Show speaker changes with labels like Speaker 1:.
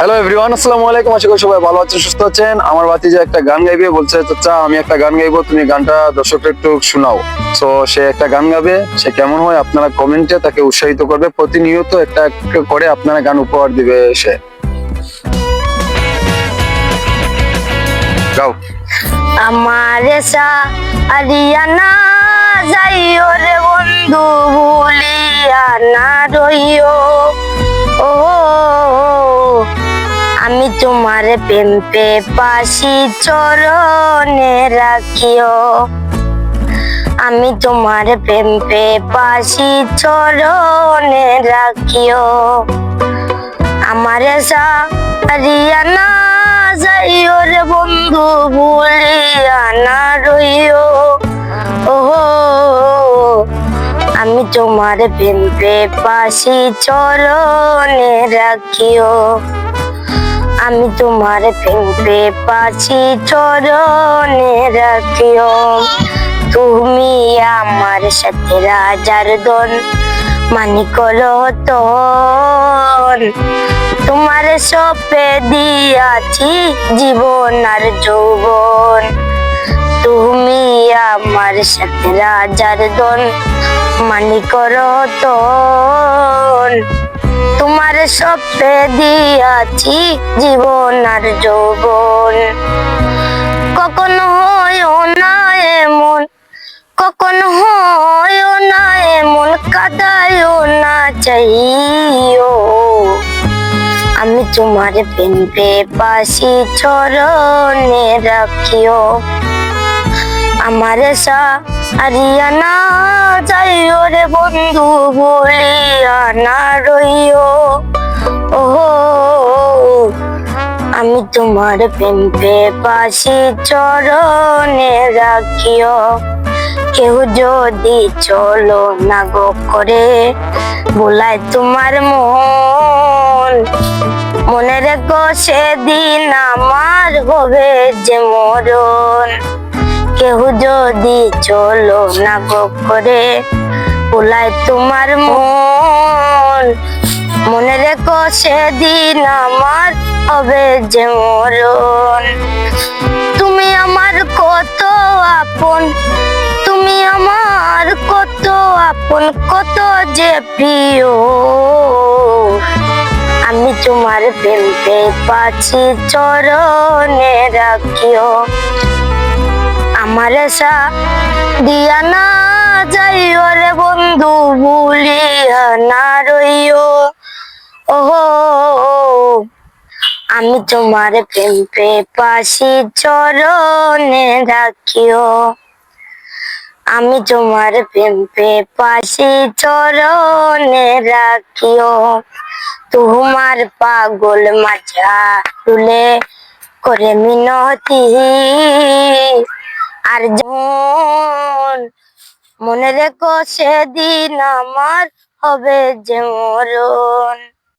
Speaker 1: Hello everyone, আসসালামু আলাইকুম। আশা করি সবাই ভালো আছেন, সুস্থ আছেন। আমার ভাতিজা একটা গান গাইবে বলছে, চাচা আমি একটা গান গাইবো, তুমি গানটা দর্শকদের একটু শোনাও। সো সে একটা গান গাবে, সে কেমন হয় আপনারা কমেন্টে তাকে উৎসাহিত করবে। প্রতিনিয়ত একটা একটা করে আপনারা গান উপহার দিবে সে। গাও।
Speaker 2: আমার আরিয়ানা যাইও রে বন্ধু ভুলিয়া না রইও। ও আমি তোমার প্রেম পাশি চরণে রাখিও। আমি তোমার প্রেম পাশি চরণে রাখিও। আমার আরিয়ানা যাইও রে বন্ধু ভুলিয়া না রইও। ও আমি তোমার প্রেম পাশি চরণে রাখিও। আমি তোমার প্রেম পাশি চরণে রাখিও। তুমি আমার সাথে রাজার দন মানিক রতন। তোমার সপে দিয়াছি জীবন আর যৌবন। তুমি আমার সাথে রাজার দন মানিক রতন। তোমার সপে দিয়াছি জীবন আর যৌবন। কখনো হয়ও না এমন, কখনো হয়ও না এমন, কাদায়ও না চাইও। আমি তোমার প্রেম পাশি চরণে রাখিও। আমার আরিয়ানা যাইও রে বন্ধু ভুলিয়া না রইও। ও আমি তোমার প্রেম পাশি চরণে রাখিও। কেউ যদি চলো না গো করে ভুলায় তোমার মন, মনে রেখো সেদিন আমার হবে যে মরণ। কেউ যদি চলো না গো করে ভুলায় তোমার মন, মনে রেখো সেদিন আমার হবে যে মরণ। তুমি আমার কত আপন, তুমি আমার কত আপন, কত যে প্রিয়। আমি তোমার প্রেম পাশি চরণে রাখিও। আমার দিয়ানা যাইও রে বন্ধু ভুলিয়া না রইও। ও আমি তোমার প্রেম পাশি চরণে রাখিও। আমি তোমার প্রেম পাশি চরণে রাখিও। তোমার পাগল মাঝা তুলে করে মিনতি আর যখন মনে রেখো সেদিন আমার হবে যে মরণ।